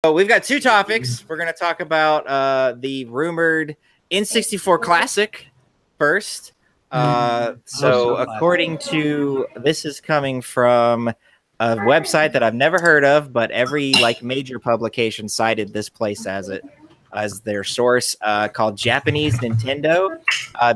So we've got two topics. We're going to talk about the rumored N64 Classic first. So according to, this is coming from a website that I've never heard of, but every major publication cited this place as their source, called Japanese Nintendo.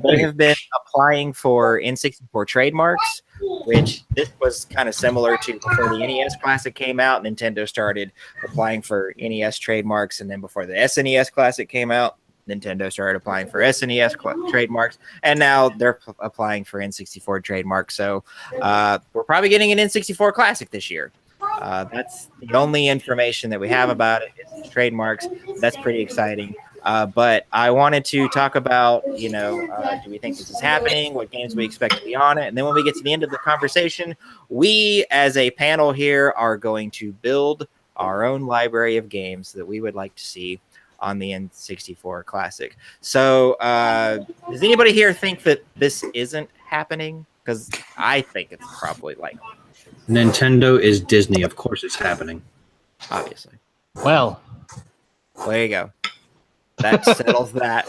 They have been applying for N64 trademarks, which this was kind of similar to before the NES Classic came out. Nintendo started applying for NES trademarks, and then before the SNES Classic came out, Nintendo started applying for SNES trademarks, and now they're applying for N64 trademarks. So we're probably getting an N64 Classic this year. That's the only information that we have about it is trademarks. That's pretty exciting. But I wanted to talk about, do we think this is happening? What games we expect to be on it? And then when we get to the end of the conversation, we as a panel here are going to build our own library of games that we would like to see on the N64 Classic. So does anybody here think that this isn't happening? Because I think it's probably likely. Nintendo is Disney. Of course it's happening. Obviously. Well, there you go. That settles that.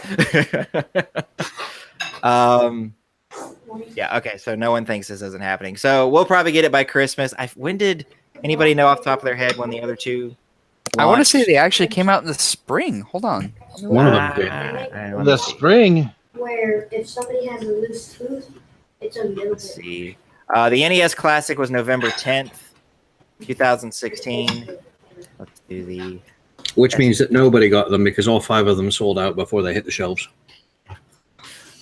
Yeah, okay, so no one thinks this isn't happening. So we'll probably get it by Christmas. When did anybody know off the top of their head when the other two launched? I want to say they actually came out in the spring. Hold on. One of them did. the spring. Where if somebody has a loose tooth, it's a little Let's see. The NES Classic was November 10th, 2016. Let's do the... Which means that nobody got them because all 5 of them sold out before they hit the shelves.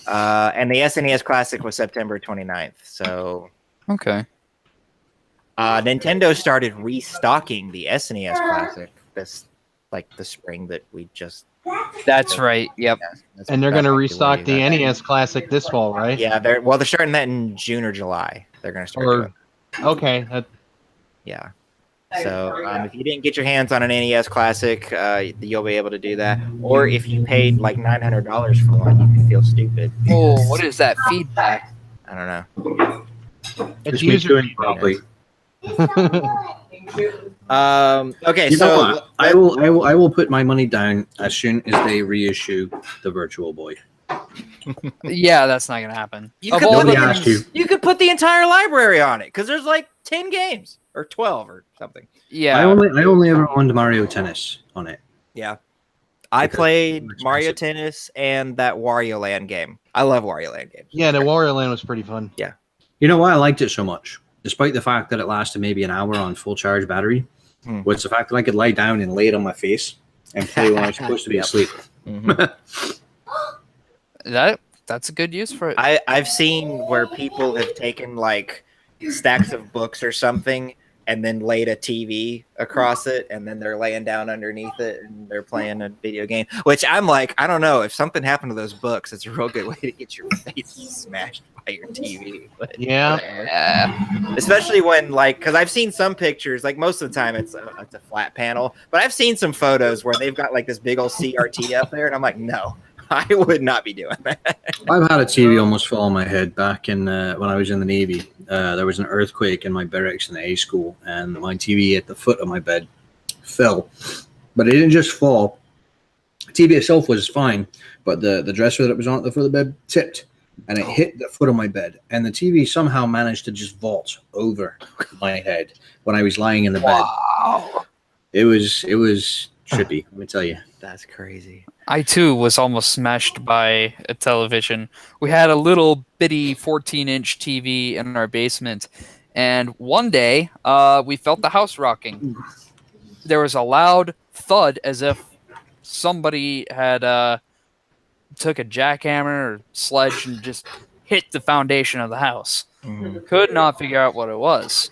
And the SNES Classic was September 29th. So... Okay. Nintendo started restocking the SNES Classic the spring that we just... That's right. Yep. Yeah, And they're going to restock the NES Classic this fall, right? Yeah, they're starting that in June or July. They're going to start doing. Okay. Yeah. So if you didn't get your hands on an NES Classic, you'll be able to do that. Or if you paid like $900 for one, you can feel stupid. Oh, what is that feedback? I don't know. It's me user doing feedback. probably. Okay, You know so what? I will put my money down as soon as they reissue the Virtual Boy. Yeah, that's not gonna happen. You Of could, all put the the, asked you. you could put the entire library on it because there's like 10 games or 12 or something. Yeah. I only ever owned Mario Tennis on it. Yeah. I Because played it's Mario expensive. Tennis and that Wario Land game. I love Wario Land games. Yeah, the Wario Land was pretty fun. You know why I liked it so much? Despite the fact that it lasted maybe an hour on full charge battery, was the fact that I could lie down and lay it on my face and play when I was supposed to be asleep. That's a good use for it. I've seen where people have taken like stacks of books or something and then laid a TV across it, and then they're laying down underneath it and they're playing a video game. Which I'm like, I don't know, if something happened to those books, it's a real good way to get your face smashed by your TV. But, Yeah. especially when because I've seen some pictures, like most of the time it's a flat panel, but I've seen some photos where they've got like this big old CRT up there, and I'm like, no, I would not be doing that. I've had a TV almost fall on my head back in when I was in the Navy. There was an earthquake in my barracks in the A school, and my TV at the foot of my bed fell. But it didn't just fall. The TV itself was fine, but the dresser that it was on at the foot of the bed tipped, and it hit the foot of my bed. And the TV somehow managed to just vault over my head when I was lying in the bed. Wow. It was trippy, let me tell you. That's crazy. I too was almost smashed by a television. We had a little bitty 14-inch TV in our basement, and one day we felt the house rocking. There was a loud thud as if somebody had took a jackhammer or sledge and just hit the foundation of the house. Could not figure out what it was.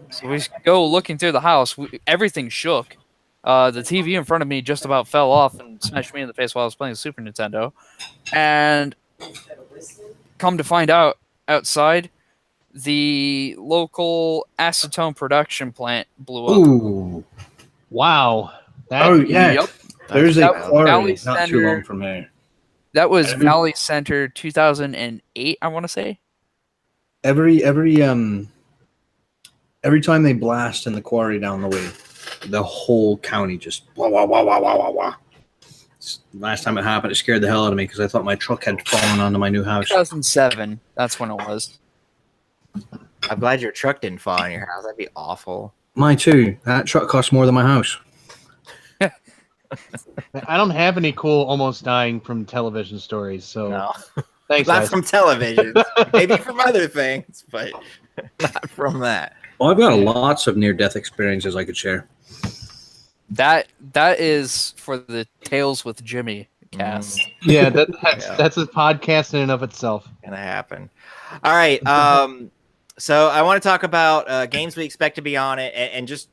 So we go looking through the house. Everything shook. The TV in front of me just about fell off and smashed me in the face while I was playing Super Nintendo. And come to find out, outside, the local acetone production plant blew up. Ooh. Wow. Oh, yeah. Yep. There's a That- quarry Valley not too Center- long from there. That was Valley Center 2008, I want to say. Every time they blast in the quarry down the way, the whole county just wah wah wah wah wah wah wah. Last time it happened, it scared the hell out of me because I thought my truck had fallen onto my new house. 2007. That's when it was. I'm glad your truck didn't fall on your house. That'd be awful. Mine too. That truck cost more than my house. I don't have any cool almost dying from television stories, so No, thanks, not guys. from television. Maybe from other things, but not from that. Well, I've got lots of near-death experiences I could share. That is for the Tales with Jimmy cast. Yeah, Yeah. that's a podcast in and of itself. Gonna happen. All right. So I want to talk about games we expect to be on it, and just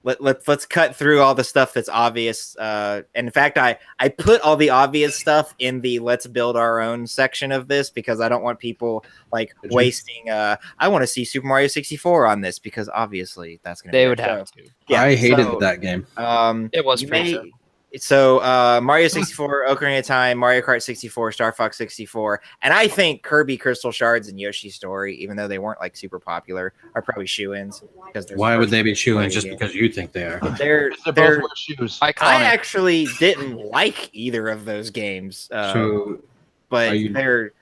let's cut through all the stuff that's obvious. And in fact, I put all the obvious stuff in the let's build our own section of this because I don't want people wasting. I want to see Super Mario 64 on this because obviously that's gonna. They would have to. Yeah, I hated that game. It was you pretty may- good. So Mario 64, Ocarina of Time, Mario Kart 64, Star Fox 64, and I think Kirby Crystal Shards and Yoshi's Story, even though they weren't super popular, are probably shoe-ins because Why would they be shoo-ins just game. because you think they are? They're They both wear shoes. I Iconic. actually didn't like either of those games, So but are you- they're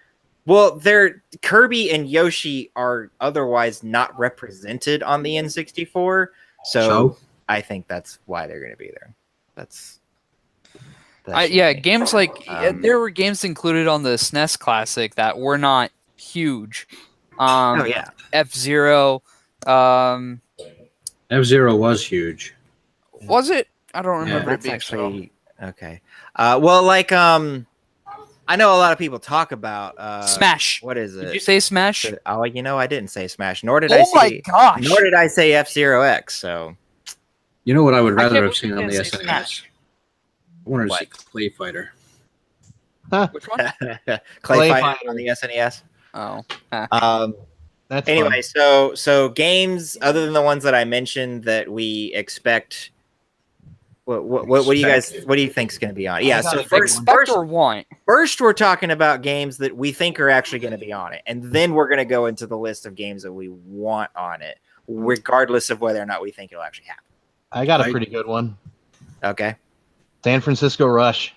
Kirby and Yoshi are otherwise not represented on the N64, so I think that's why they're going to be there. That's Games like there were games included on the SNES Classic that were not huge. oh yeah. F-Zero. F-Zero was huge. Was it? I don't remember it That's being actually okay. I know a lot of people talk about Smash. What is it? Did you say Smash? Oh, I didn't say Smash. Nor did I Oh say. my gosh! Nor did I say F-Zero X. So You know what I would I rather can't have seen believe on you the didn't say SNES? Smash. I wanted to What? see Clay Fighter. Which one? Clay Clay Fighter Fighter. on the SNES. Oh, That's Anyway, fun. so games other than the ones that I mentioned that we expect. What do you guys? What do you think is going to be on it? Yeah. got So a big expect or want? First, we're talking about games that we think are actually going to be on it, and then we're going to go into the list of games that we want on it, regardless of whether or not we think it'll actually happen. I got a pretty good one. Okay. San Francisco Rush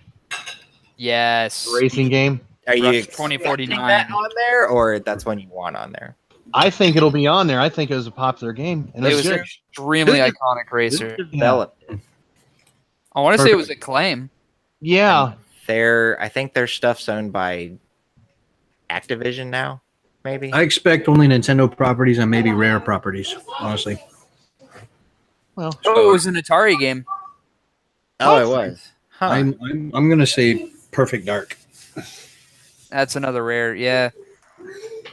Yes. racing game. Are you Rush expecting 2049. that on there, or that's one you want on there? I think it'll be on there. I think it was a popular game, and It it was was an good. extremely Who- iconic racer. Who developed it? I want to say it was Perfect. Acclaim. Yeah, I think their stuff's owned by Activision now, maybe. I expect only Nintendo properties and maybe Rare properties, honestly. well, Oh, it was an Atari game. Oh, it was. Huh. I'm gonna say Perfect Dark. That's another rare. Yeah.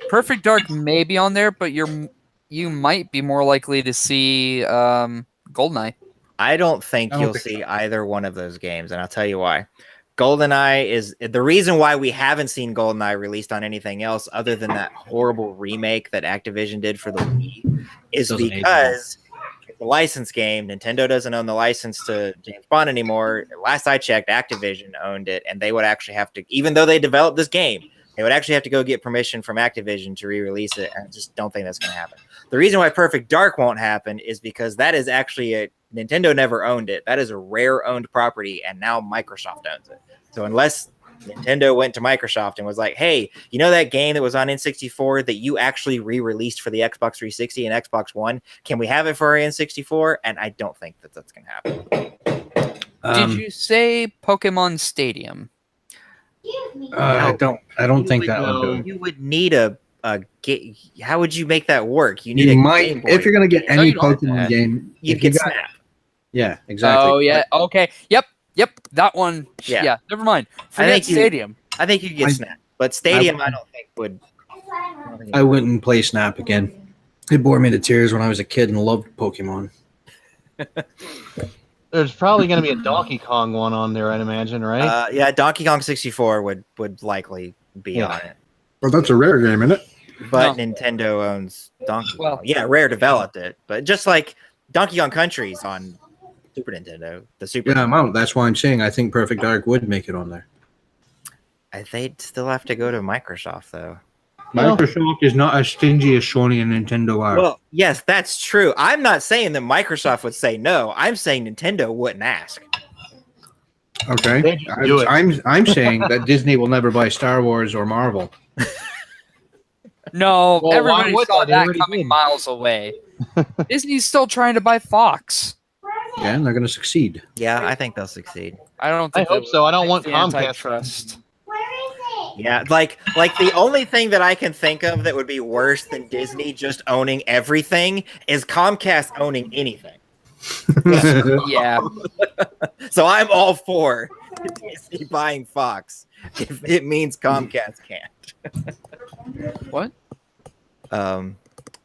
Perfect Dark may be on there, but you might be more likely to see Goldeneye. I don't think I don't you'll think see either one of those games, and I'll tell you why. GoldenEye is the reason why we haven't seen GoldenEye released on anything else other than that horrible remake that Activision did for the Wii is Doesn't age because it's a license game. Nintendo doesn't own the license to James Bond anymore. Last I checked, Activision owned it, and they would actually have to, even though they developed this game, they would actually have to go get permission from Activision to re-release it, and I just don't think that's going to happen. The reason why Perfect Dark won't happen is because that is actually Nintendo never owned it. That is a Rare-owned property, and now Microsoft owns it. So unless Nintendo went to Microsoft and was like, hey, you know that game that was on N64 that you actually re-released for the Xbox 360 and Xbox One? Can we have it for our N64? And I don't think that that's going to happen. Did you say Pokemon Stadium? I don't think that would do it. You would need a how would you make that work? You need You a might, Game Boy. if you're gonna get No, any you don't. Pokemon game, You'd if you get got- Snap. Yeah, exactly. Oh yeah. Okay. Yep. That one. Yeah. Yeah. Never mind. I Forget think you- Stadium. I think you could get I- Snap, but Stadium I don't think would. I wouldn't play Snap again. It bore me to tears when I was a kid and loved Pokemon. there's probably going to be a Donkey Kong one on there, I'd imagine, right? Yeah, Donkey Kong 64 would likely be Yeah. on it. Well, that's a rare game, isn't it? But No. Nintendo owns Donkey Well- Kong. Yeah, Rare developed it, but just like Donkey Kong Country's on Super Nintendo, the Super. Yeah, that's why I'm saying I think Perfect Dark would make it on there. They'd still have to go to Microsoft though. Microsoft is not as stingy as Sony and Nintendo are. Well, yes, that's true. I'm not saying that Microsoft would say no. I'm saying Nintendo wouldn't ask. Okay, They just do it. I'm saying that Disney will never buy Star Wars or Marvel. No, Well, why everybody would saw they? They that already coming did. miles away. Disney's still trying to buy Fox. Yeah, and they're going to succeed. Yeah, I think they'll succeed. I don't I think hope they so. I don't would. want The Comcast. antitrust. Yeah, like the only thing that I can think of that would be worse than Disney just owning everything is Comcast owning anything. Yeah. So I'm all for Disney buying Fox if it means Comcast can't. What?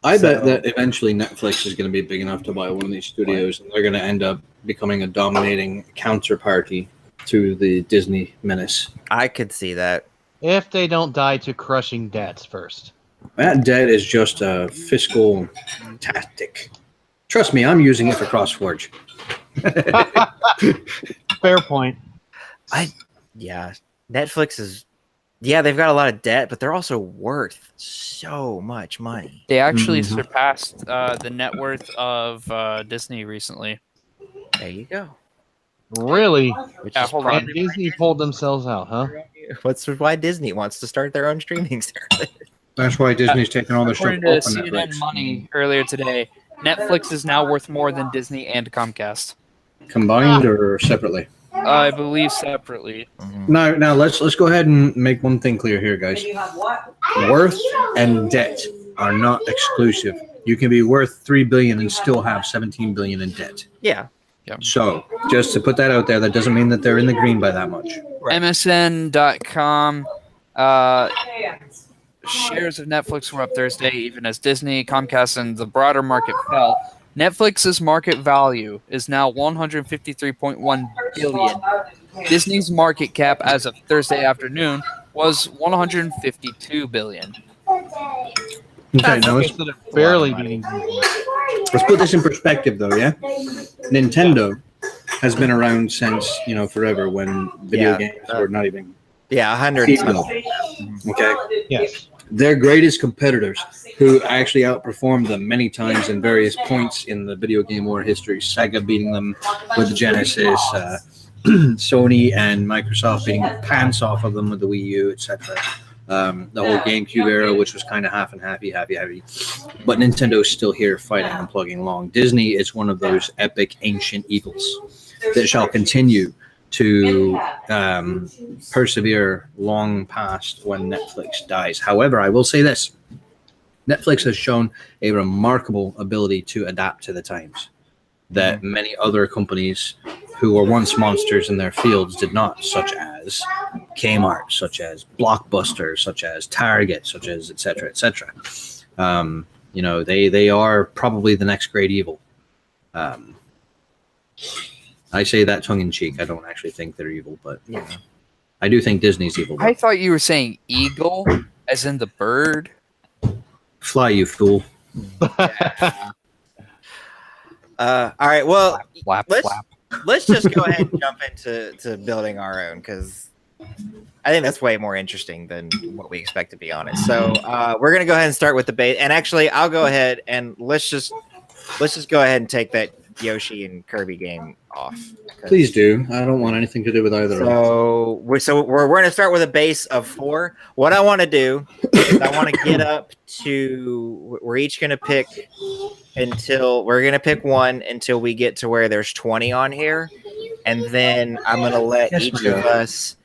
I bet that eventually Netflix is going to be big enough to buy one of these studios, and they're going to end up becoming a dominating counterparty to the Disney menace. I could see that. If they don't die to crushing debts first. That debt is just a fiscal tactic. Trust me, I'm using it for CrossForge. Fair point. Yeah, Netflix is. Yeah, they've got a lot of debt, but they're also worth so much money. They actually surpassed the net worth of Disney recently. There you go. Really? Which Yeah, is hold on. And Disney pulled themselves out, huh? What's why Disney wants to start their own streaming service. That's why Disney's taking all their stuff According to off on CNN Netflix. Money earlier today, Netflix is now worth more than Disney and Comcast. Combined or separately? I believe separately. Now let's go ahead and make one thing clear here, guys. Worth and debt are not exclusive. You can be worth $3 billion and still have $17 billion in debt. Yeah. So just to put that out there, that doesn't mean that they're in the green by that much. Right. MSN.com shares of Netflix were up Thursday, even as Disney, Comcast, and the broader market fell. Netflix's market value is now $153.1 billion. Disney's market cap as of Thursday afternoon was $152 billion. Okay, now Instead of barely being. let's put this in perspective, though. Yeah, Nintendo has been around since forever, when video games were not even. Yeah, 100. feasible. Okay. Yes. Their greatest competitors, who actually outperformed them many times in various points in the video game war history, Sega beating them with the Genesis, Sony and Microsoft beating the pants off of them with the Wii U, etc. The whole GameCube era, which was kind of half and happy. But Nintendo is still here fighting and plugging along. Disney is one of those epic ancient evils that shall continue to persevere long past when Netflix dies. However, I will say this. Netflix has shown a remarkable ability to adapt to the times that many other companies who were once monsters in their fields did not, such as Kmart, such as Blockbuster, such as Target, such as et cetera, they are probably the next great evil. I say that tongue in cheek. I don't actually think they're evil, but I do think Disney's evil. I thought you were saying eagle, as in the bird. Fly, you fool. All right. Well, Flap, flap. let's just go ahead and jump into building our own, because I think that's way more interesting than what we expect, to be honest. So we're gonna go ahead and start with the base. And actually, I'll go ahead and let's just go ahead and take that Yoshi and Kirby game off. Please do. I don't want anything to do with either of them. So we're going to start with a base of 4. What I want to do is I want to get up to. We're each going to pick one until we get to where there's 20 on here, and then I'm going to let each of us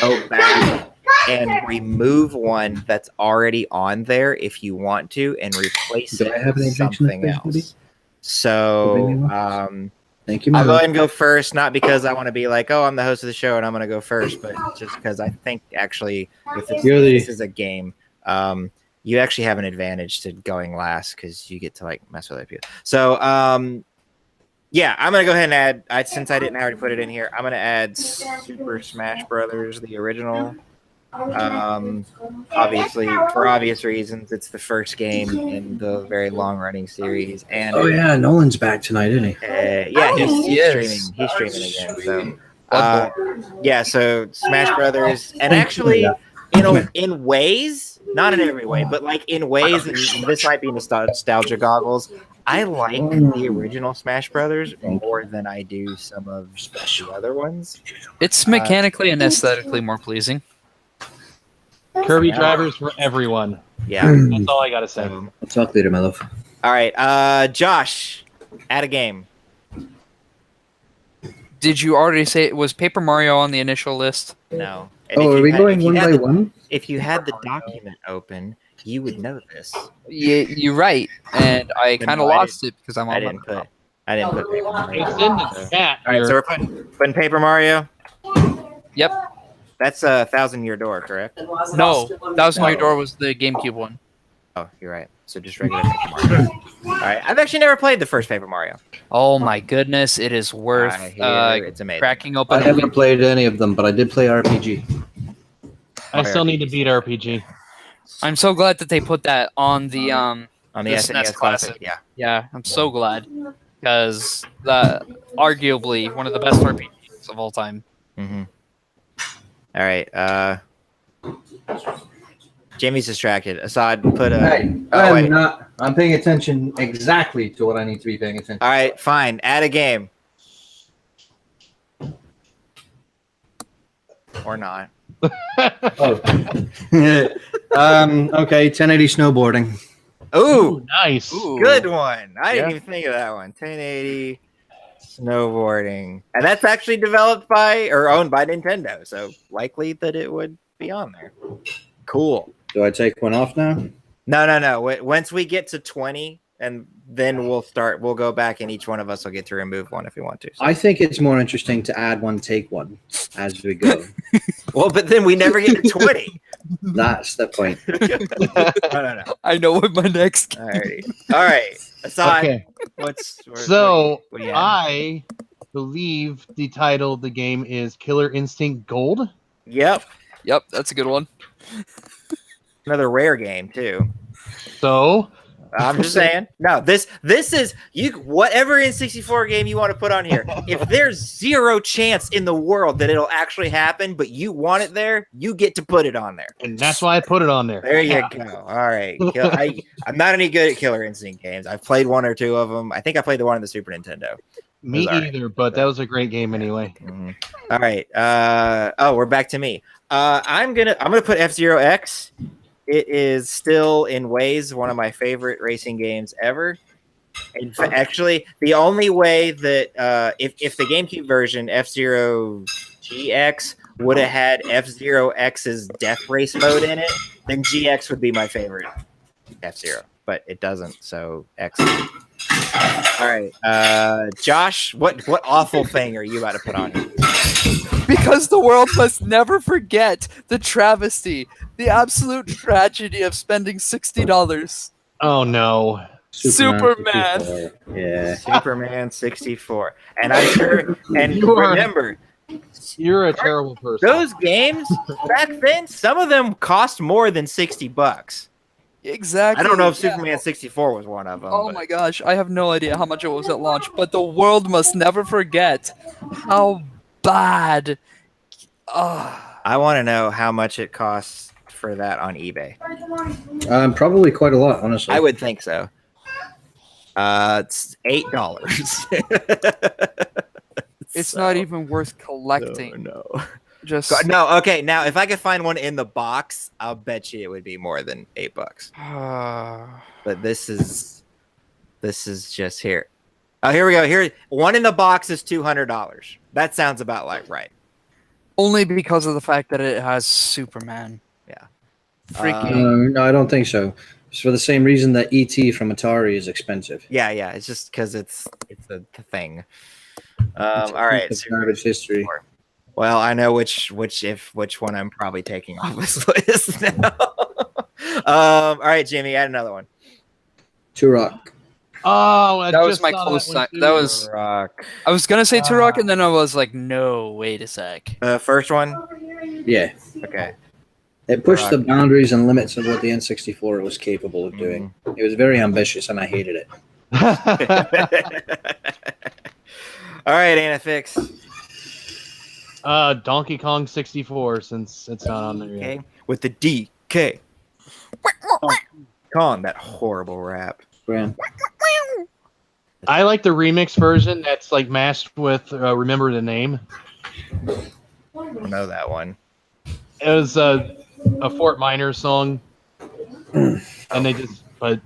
go back and remove one that's already on there if you want to, and replace it with something else. So thank you. I'll go ahead and go first, not because I want to be like, oh, I'm the host of the show and I'm going to go first, but just because I think actually if this is a game, you actually have an advantage to going last because you get to like mess with other people. So yeah, I'm going to go ahead and add, since I didn't already put it in here, I'm going to add Super Smash Brothers, the original. Obviously, for obvious reasons, it's the first game in the very long-running series. And Nolan's back tonight, isn't he? He's streaming again. So, so Smash Brothers, and actually, in ways, not in every way, but like in ways, and this might be nostalgia goggles. I like the original Smash Brothers more than I do some of the other ones. It's mechanically and aesthetically more pleasing. Kirby drivers for everyone. Yeah. That's all I gotta say. I'll talk later, my love. All right, Josh, add a game. Did you already say it was Paper Mario on the initial list? No. And Oh, if are you we had- going if you one had by the- one? If you had the document open, you would know this. You're right, and I But kind of no, I lost it because I'm I on didn't my put Paper Mario. It's in the chat All right, so here. we're putting Paper Mario. Yep. That's a 1,000-Year Door, correct? No, Thousand Year Door was the GameCube one. Oh, you're right. So just regular Paper Mario. All right, I've actually never played the first Paper Mario. Oh my goodness, it is worth I hear it's amazing. cracking I open. haven't played any of them, but I did play RPG. I still need to beat RPG. I'm so glad that they put that on the On the The SNES SNES Classic, Classic. yeah. Yeah, I'm so glad because arguably one of the best RPGs of all time. Mm-hmm. All right. Jamie's distracted. Assad, put a. Hey, Oh, wait. I'm paying attention exactly to what I need to be paying attention. All right, fine. Add a game. Or not. Oh. Okay, 1080 snowboarding. Ooh, Nice. Ooh. good one. I didn't Yeah. even think of that one. 1080 snowboarding. And that's actually developed by or owned by Nintendo. So likely that it would be on there. Cool. Do I take one off now? No. Once we get to 20, and then we'll go back and each one of us will get to remove one if we want to. So. I think it's more interesting to add one, take one as we go. Well, but then we never get to 20. That's the point. No. I know what my next. Alrighty. All right. Aside, Okay. what do you have? I believe the title of the game is Killer Instinct Gold. Yep. Yep, that's a good one. Another rare game too. So I'm just saying. No, this is you. Whatever N64 game you want to put on here. If there's zero chance in the world that it'll actually happen, but you want it there, you get to put it on there. and that's why I put it on there. There you go. All right. I'm not any good at Killer Instinct games. I've played one or two of them. I think I played the one on the Super Nintendo. Me All right. either, but that was a great game anyway. Mhm. All right. We're back to me. I'm gonna put F-Zero X. It is still in ways one of my favorite racing games ever. In fact, actually, the only way that if the GameCube version F-Zero GX would have had F-Zero X's Death Race mode in it, then GX would be my favorite F-Zero. But it doesn't, so X. All right, Josh, what awful thing are you about to put on here? Because the world must never forget the travesty, the absolute tragedy of spending $60. Oh no. Superman. 64. Yeah. Superman 64. And I'm sure, and You are- remember, You're a terrible person. those games back then, some of them cost more than $60. Exactly. I don't know if yeah. Superman 64 was one of them. Oh but- my gosh, I have no idea how much it was at launch, but the world must never forget how bad. I want to know how much it costs for that on eBay. Probably quite a lot, honestly. I would think so. It's $8. It's not even worth collecting. No. Just God, no. Okay. Now, if I could find one in the box, I'll bet you it would be more than $8. But this is just here. Oh, here we go. Here, one in the box is $200. That sounds about like right. only because of the fact that it has Superman. Yeah. Freaking. No, I don't think so. It's for the same reason that ET from Atari is expensive. Yeah. It's just because it's a thing. All right. It's garbage history. Well, I know which one I'm probably taking off this list now. All right, Jimmy, add another one. Turok. Oh, I That was just my saw close one second. too. That was. Rock. I was gonna say Turok, and then I was like, no, wait a sec. The first one. Yeah. Okay. It pushed Turok. the boundaries and limits of what the N64 was capable of doing. It was very ambitious, and I hated it. All right, Anafix. Donkey Kong 64, since it's not on there yet. Okay. with the DK. Con, that horrible rap. Graham. I like the remix version that's like mashed with "Remember the Name." I don't know that one. It was a Fort Minor song, and they just but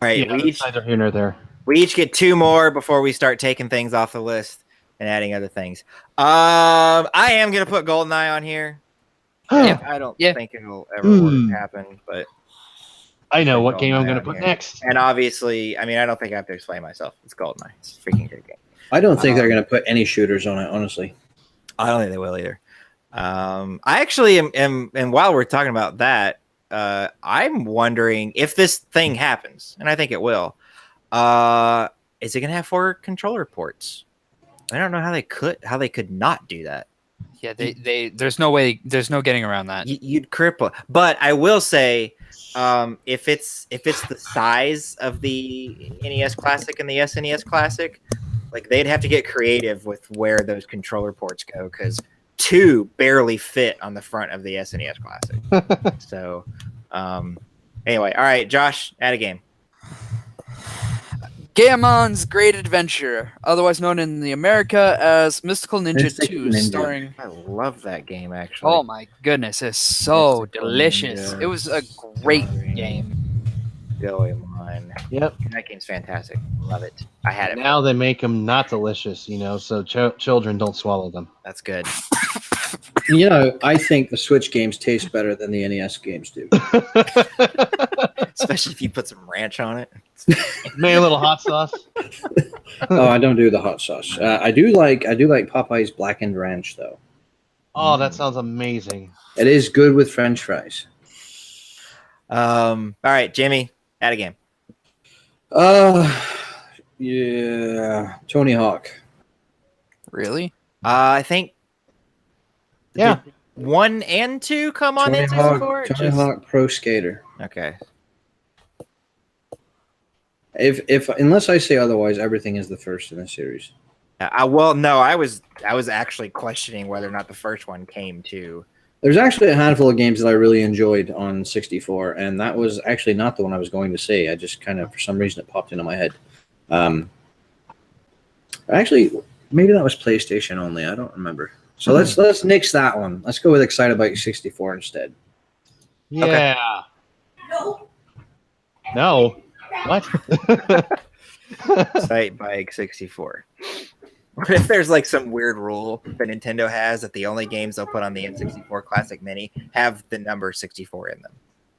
All right, yeah, that's neither here nor there. we each get 2 more before we start taking things off the list and adding other things. I am gonna put GoldenEye on here. Yeah. I don't Yeah. think it'll ever happen, but I know what GoldenEye game I'm going to on put here. next. And obviously, I mean, I don't think I have to explain myself. It's GoldenEye. It's a freaking good game. I don't think they're going to put any shooters on it, honestly. I don't think they will either. I actually am, and while we're talking about that, I'm wondering if this thing happens, and I think it will. Is it going to have 4 controller ports? I don't know how they could not do that. Yeah, there's no way, there's no getting around that. You'd cripple. But I will say, if it's the size of the NES Classic and the SNES Classic, like they'd have to get creative with where those controller ports go, because 2 barely fit on the front of the SNES Classic. So, anyway, all right, Josh, add a game. Gamon's Great Adventure, otherwise known in the America as Mystical Ninja Mystic 2, Ninja. starring. I love that game, actually. Oh my goodness, it's so Mystical delicious. Ninja, It was a great starring game. Goemon. Yep. That game's fantastic. Love it. I had it. Now they make them not delicious, so children don't swallow them. That's good. You know, I think the Switch games taste better than the NES games do. Especially if you put some ranch on it. Maybe a little hot sauce. Oh, I don't do the hot sauce. I do like Popeye's blackened ranch though. Oh, that sounds amazing. It is good with French fries. All right, Jimmy, add a game. Yeah, Tony Hawk. Really? I think. Yeah. Did 1 and 2 come on Tony N64? Tony Hawk Pro Skater. Okay. If unless I say otherwise, everything is the first in the series. Well, no, I was actually questioning whether or not the first one came too. There's actually a handful of games that I really enjoyed on 64, and that was actually not the one I was going to say. I just kind of, for some reason, it popped into my head. Actually, maybe that was PlayStation only. I don't remember. So let's nix that one. Let's go with Excitebike 64 instead. Yeah. No. What? Site Bike 64. What if there's like some weird rule that Nintendo has that the only games they'll put on the N64 Classic Mini have the number 64 in them?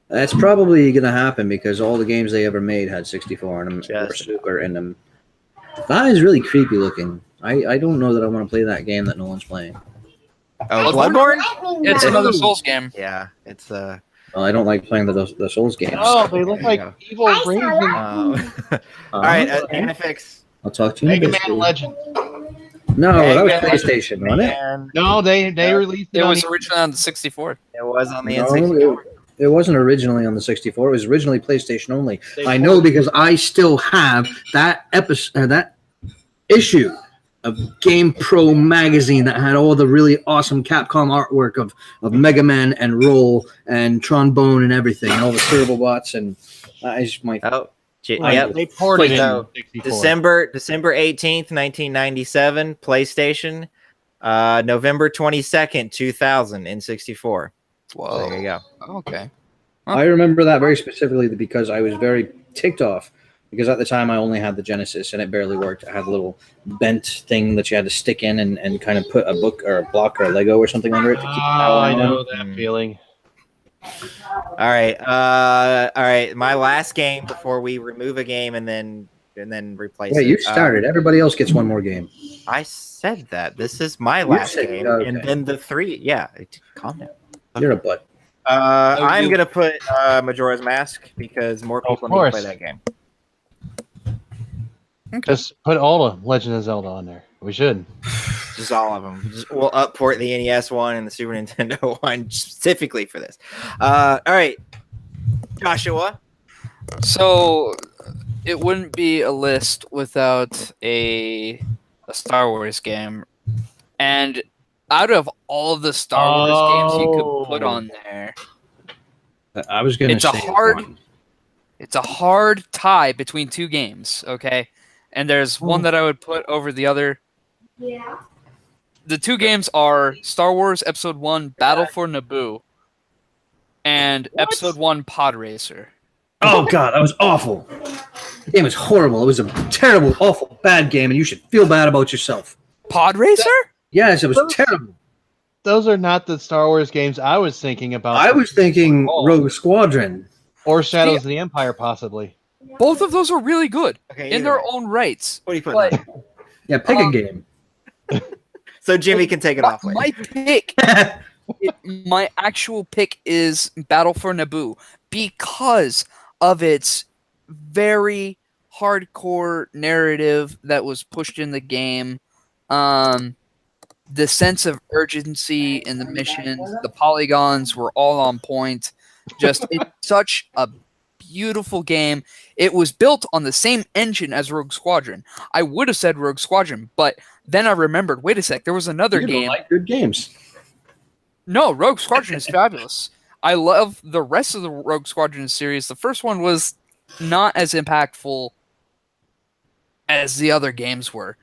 That's probably going to happen because all the games they ever made had 64 in them or Just- Super in them. That is really creepy looking. I don't know that I want to play that game that no one's playing. Oh, Bloodborne? It's another Souls game. Yeah, it's Well, I don't like playing the Souls games. Oh, they look like Yeah. evil Raven. all right, Okay. Anifix. I'll talk to you. in a Mega bit, Man Steve. Legend. No, that was Mega Man. PlayStation, wasn't it? Man, No, they Yeah. released it. It on was the- originally on the 64. it was on the No, N64. it wasn't originally on the 64. It was originally PlayStation only. They I know because I still have that that issue of Game Pro magazine that had all the really awesome Capcom artwork of Mega Man and Roll and Trombone and everything, and all the Turbobots, and that is my. Oh, Like, yep. They ported it So, in 64. December 18th, 1997, PlayStation. November 22nd, 2000, N64. So Whoa. there you go. Okay. I remember that very specifically because I was very ticked off because at the time I only had the Genesis and it barely worked. I had a little bent thing that you had to stick in and kind of put a book or a block or a Lego or something under it to keep the Oh, power I on. know that feeling. All right. My last game before we remove a game and then replace Wait, it. you started. Everybody else gets one more game. I said that. This is my last said- game, okay. and then the 3. Yeah, calm down. You're a butt. I'm you- gonna put Majora's Mask because more Of people need to play course. that game. Just put all the Legend of Zelda on there. We should. Just all of them. We'll upport the NES one and the Super Nintendo one specifically for this. All right, Joshua. So it wouldn't be a list without a Star Wars game. And out of all of the Star Wars games you could put on there, I was going to It's a say hard- one. it's a hard tie between two games, okay? And there's one that I would put over the other. Yeah. The two games are Star Wars Episode 1 Battle for Naboo and Episode 1 Pod Racer. Oh god, that was awful. The game was horrible. It was a terrible, awful, bad game, and you should feel bad about yourself. Pod Racer? Yes, it was terrible. Those are not the Star Wars games I was thinking about. I was thinking Rogue Squadron. Or Shadows of the Empire, possibly. Both of those are really good Okay, in either their way. own rights. What are you putting? But on? Yeah, pick a game. So Jimmy can take it off. Later. my pick, my actual pick is Battle for Naboo because of its very hardcore narrative that was pushed in the game. The sense of urgency in the missions, the polygons were all on point. Just it's such a beautiful game. It was built on the same engine as Rogue Squadron. I would have said Rogue Squadron, but then I remembered, wait a sec, there was another You don't game. like good games. No, Rogue Squadron is fabulous. I love the rest of the Rogue Squadron series. The first one was not as impactful as the other games were.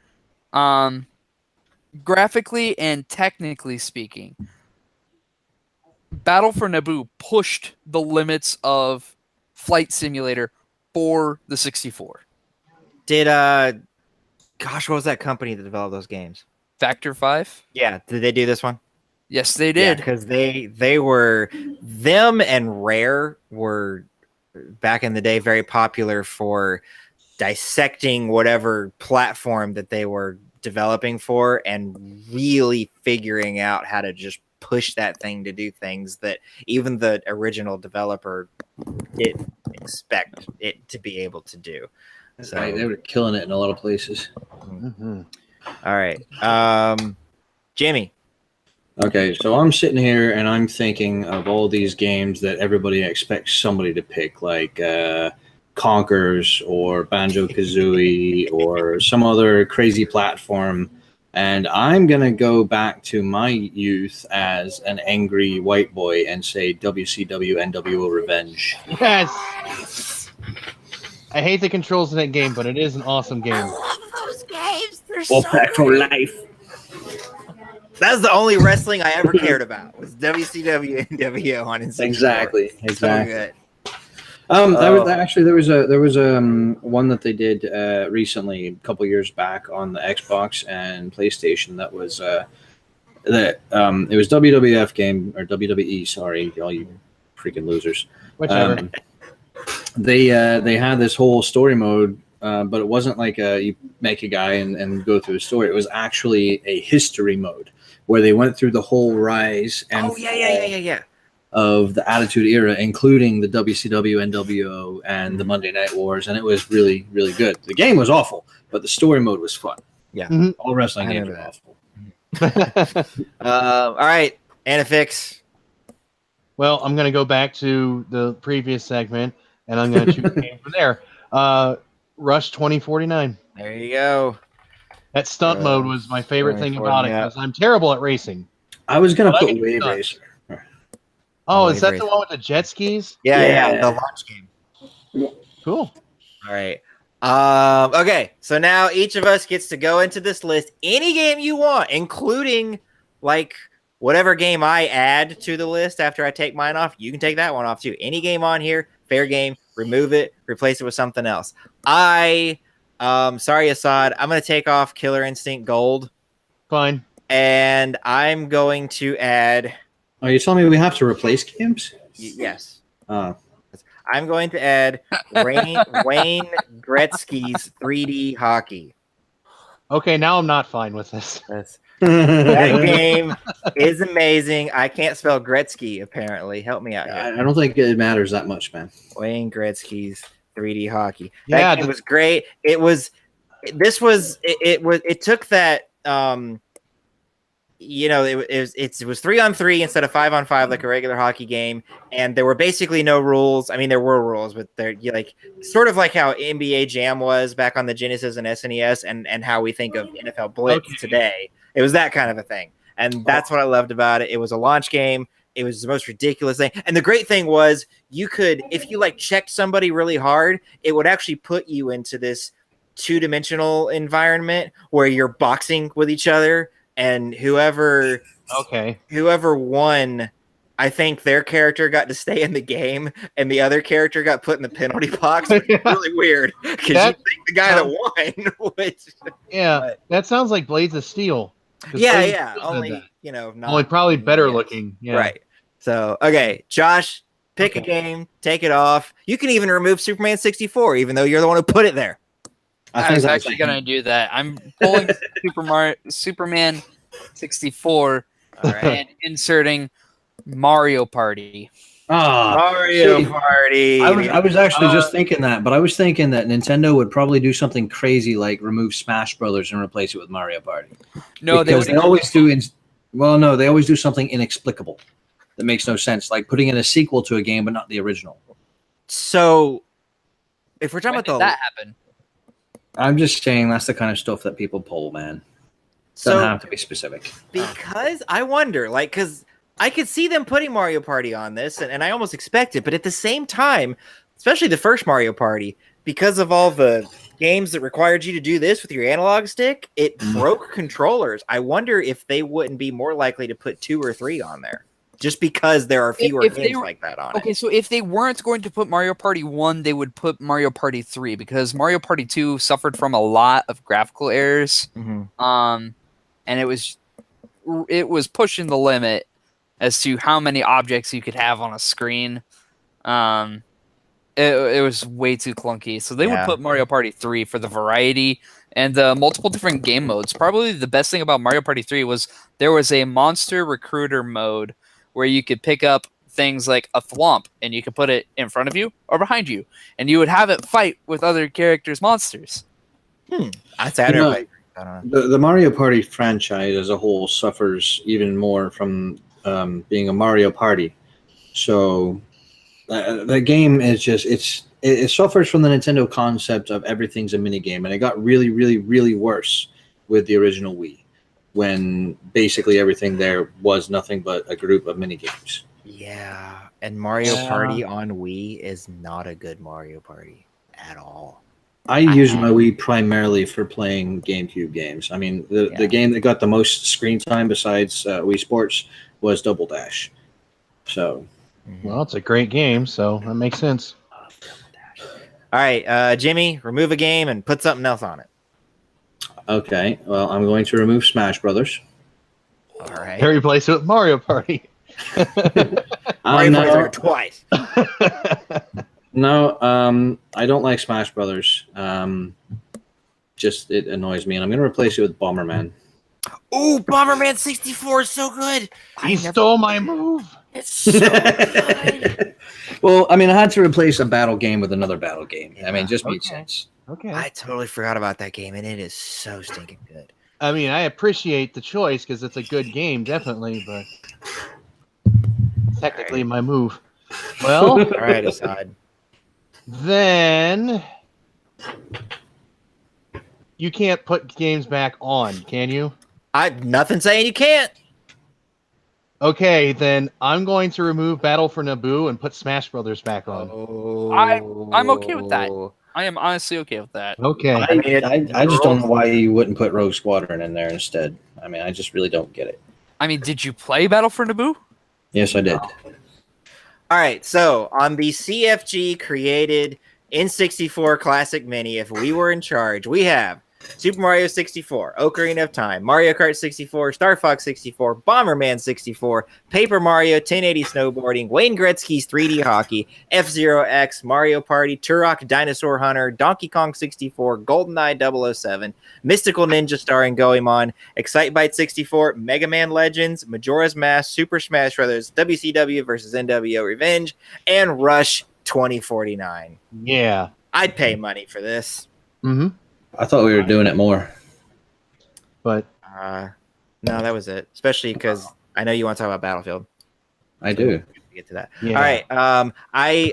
Graphically and technically speaking, Battle for Naboo pushed the limits of Flight Simulator for the 64. Did gosh, what was that company that developed those games? Factor 5? Yeah, did they do this one? Yes, they did. because they were them and Rare were back in the day very popular for dissecting whatever platform that they were developing for and really figuring out how to just push that thing to do things that even the original developer didn't expect it to be able to do. So Right, they were killing it in a lot of places. Mm-hmm. all right. Jimmy. Okay, so I'm sitting here and I'm thinking of all these games that everybody expects somebody to pick, like Conkers or Banjo Kazooie or some other crazy platform. And I'm going to go back to my youth as an angry white boy and say WCW NWO Revenge. Yes! I hate the controls in that game, but it is an awesome game. Those games, they're Back for life. That's the only wrestling I ever cared about was WCW and NWO on N64. Exactly. So good. There was one that they did recently, a couple years back on the Xbox and PlayStation. That was it was WWF game or WWE. Sorry, all you freaking losers. Whichever. They had this whole story mode, but it wasn't like you make a guy and go through the story. It was actually a history mode where they went through the whole rise and Yeah. of the Attitude Era, including the WCW, NWO, and the Monday Night Wars, and it was really, really good. The game was awful, but the story mode was fun. Yeah. Mhm. All wrestling I games are remember awful. All right, Anifix. Well, I'm going to go back to the previous segment, and I'm going to choose a game from there. Rush 2049. There you go. That stunt mode was my favorite thing about it, yeah. because I'm terrible at racing. I was going to But I put can Wave do Racer. Oh, Wave is that Racer. the one with the jet skis? Yeah, the launch game. Cool. All right. Okay, so now each of us gets to go into this list any game you want, including like whatever game I add to the list after I take mine off. You can take that one off too. Any game on here, fair game. Remove it, replace it with something else. Sorry, Assad. I'm gonna take off Killer Instinct Gold, Fine. and I'm going to add. Are you telling me we have to replace games? Yes. Oh. I'm going to add Wayne Gretzky's 3D hockey. Okay, now I'm not fine with this. That game is amazing. I can't spell Gretzky, apparently. Help me out I here. don't think it matters that much, man. Wayne Gretzky's 3D hockey. Yeah, That game was great. It took that it was 3-on-3 instead of 5-on-5 like a regular hockey game, and there were basically no rules. I mean, there were rules, but they're sort of like how NBA Jam was back on the Genesis and SNES, and how we think of NFL Blitz today. It was that kind of a thing. And that's what I loved about it. It was a launch game. It was the most ridiculous thing. And the great thing was you could, if you like checked somebody really hard, it would actually put you into this 2-dimensional environment where you're boxing with each other, and whoever won, I think their character got to stay in the game and the other character got put in the penalty box. Which is really weird because you think the guy that won. That sounds like Blades of Steel. Yeah. Only not only probably better looking. Yeah. Right. So okay, Josh, pick a game, take it off. You can even remove Superman 64, even though you're the one who put it there. I was actually gonna do that. I'm pulling Superman 64 and inserting Mario Party. Mario Party. I was actually just thinking that, but I was thinking that Nintendo would probably do something crazy like remove Smash Brothers and replace it with Mario Party. No, because they always do. They always do something inexplicable that makes no sense, like putting in a sequel to a game but not the original. So, if we're talking about that happen? I'm just saying that's the kind of stuff that people pull, man. Doesn't have to be specific. Because I wonder, because I could see them putting Mario Party on this, and I almost expect it, but at the same time, especially the first Mario Party, because of all the games that required you to do this with your analog stick, it broke controllers. I wonder if they wouldn't be more likely to put 2 or 3 on there, just because there are fewer games like that on it. Okay, so if they weren't going to put Mario Party 1, they would put Mario Party 3, because Mario Party 2 suffered from a lot of graphical errors. And it was pushing the limit as to how many objects you could have on a screen. It was way too clunky. So they would put Mario Party 3 for the variety and the multiple different game modes. Probably the best thing about Mario Party 3 was there was a monster recruiter mode where you could pick up things like a thwomp and you could put it in front of you or behind you, and you would have it fight with other characters' monsters. That's I don't know. The Mario Party franchise as a whole suffers even more from being a Mario Party. So the game is just it suffers from the Nintendo concept of everything's a mini game, and it got really, really, really worse with the original Wii, when basically everything there was nothing but a group of mini games. Yeah, and Mario Party on Wii is not a good Mario Party at all. I use my Wii primarily for playing GameCube games. I mean, the game that got the most screen time besides Wii Sports was Double Dash. So, well, it's a great game, so that makes sense. All right, Jimmy, remove a game and put something else on it. Okay, well, I'm going to remove Smash Brothers. All right. And replace it with Mario Party. Mario Party twice. No, I don't like Smash Brothers. Just it annoys me, and I'm going to replace it with Bomberman. Ooh, Bomberman 64 is so good. He stole my move. It's so good. Well, I mean, I had to replace a battle game with another battle game. I mean, it just made sense. Okay. I totally forgot about that game, and it is so stinking good. I mean, I appreciate the choice because it's a good game, definitely, but technically my move. Well, all right, Assad. Then you can't put games back on, can you? Nothing saying you can't. Okay, then I'm going to remove Battle for Naboo and put Smash Brothers back on. I'm okay with that. I am honestly okay with that. Okay. I just don't know why you wouldn't put Rogue Squadron in there instead. I mean, I just really don't get it. I mean, did you play Battle for Naboo? Yes, I did. All right, so on the CFG created N64 Classic Mini, if we were in charge, we have Super Mario 64, Ocarina of Time, Mario Kart 64, Star Fox 64, Bomberman 64, Paper Mario, 1080 Snowboarding, Wayne Gretzky's 3D Hockey, F-Zero X, Mario Party, Turok Dinosaur Hunter, Donkey Kong 64, GoldenEye 007, Mystical Ninja starring Goemon, Excitebike 64, Mega Man Legends, Majora's Mask, Super Smash Bros., WCW vs. NWO Revenge, and Rush 2049. Yeah. I'd pay money for this. Mm-hmm. I thought we were doing it more. But no, that was it. Especially because I know you want to talk about Battlefield. I do. Get to that. Yeah. All right. I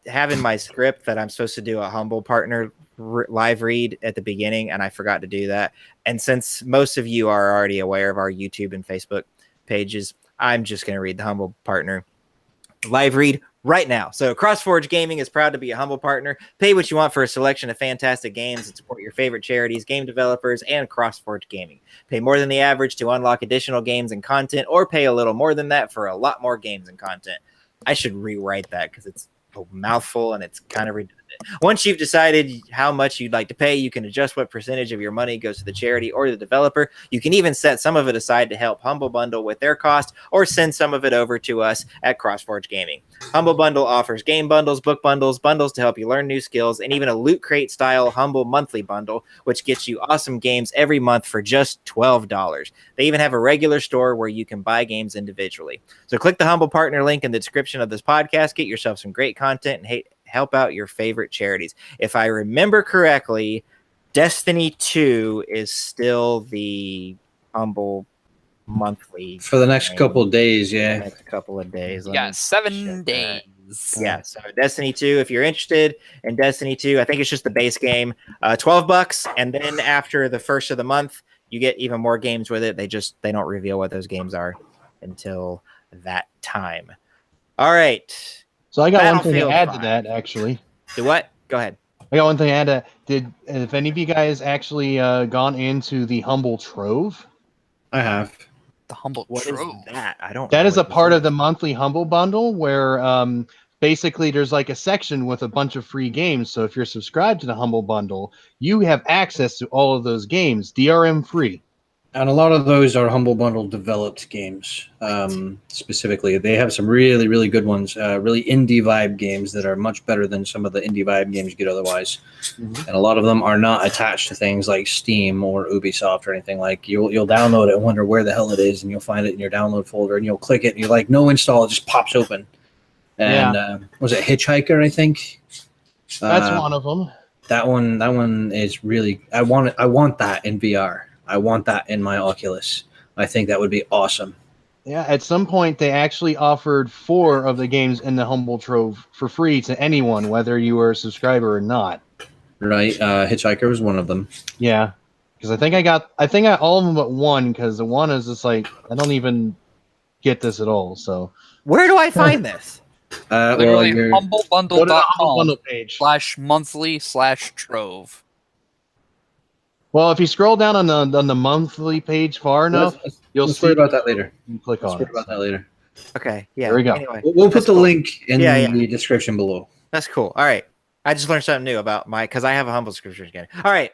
have in my script that I'm supposed to do a humble partner live read at the beginning, and I forgot to do that. And since most of you are already aware of our YouTube and Facebook pages, I'm just going to read the Humble Partner live read right now. So CrossForge Gaming is proud to be a Humble Partner. Pay what you want for a selection of fantastic games and support your favorite charities, game developers, and CrossForge Gaming. Pay more than the average to unlock additional games and content, or pay a little more than that for a lot more games and content. I should rewrite that because it's a mouthful and it's kind of redundant. Once you've decided how much you'd like to pay, you can adjust what percentage of your money goes to the charity or the developer. You can even set some of it aside to help Humble Bundle with their cost, or send some of it over to us at CrossForge Gaming. Humble Bundle offers game bundles, book bundles, bundles to help you learn new skills, and even a Loot Crate style Humble monthly bundle, which gets you awesome games every month for just $12. They even have a regular store where you can buy games individually. So click the Humble Partner link in the description of this podcast. Get yourself some great content and help out your favorite charities. If I remember correctly, Destiny 2 is still the Humble monthly For the next couple of days, yeah. next couple of days. Let Yeah, me 7 check that. days. Yeah, so Destiny 2, if you're interested in Destiny 2, I think it's just the base game, $12, and then after the first of the month, you get even more games with it. They don't reveal what those games are until that time. All right. So I got one thing to Battlefield add to 5. that, actually. Do what? Go ahead. I got one thing to add to if any of you guys actually gone into the Humble Trove? I have. The Humble What is Trove. that? I don't That know is a what this part of the monthly Humble Bundle where basically there's like a section with a bunch of free games. So if you're subscribed to the Humble Bundle, you have access to all of those games, DRM free. And a lot of those are Humble Bundle developed games. Specifically, they have some really, really good ones. Really indie vibe games that are much better than some of the indie vibe games you get otherwise. And a lot of them are not attached to things like Steam or Ubisoft or anything. Like you'll download it and wonder where the hell it is, and you'll find it in your download folder, and you'll click it, and you're like, no install, it just pops open. And was it Hitchhiker? I think That's one of them. That one is really. I want that in VR. I want that in my Oculus. I think that would be awesome. Yeah, at some point they actually offered 4 of the games in the Humble Trove for free to anyone, whether you were a subscriber or not. Right, Hitchhiker was one of them. Yeah, because I think I got all of them but one, because the one is just like I don't even get this at all. So Where do I find this? Literally, go to the Humble humblebundle.com Bundle page. /monthly/trove. Well, if you scroll down on the monthly page far enough, you'll see. Worry about that later. You click Let's on worry it. about that later. Okay, yeah. There we go. Anyway, We'll put the cool. link in Yeah. the description below. That's cool. All right. I just learned something new about because I have a Humble subscription again. All right.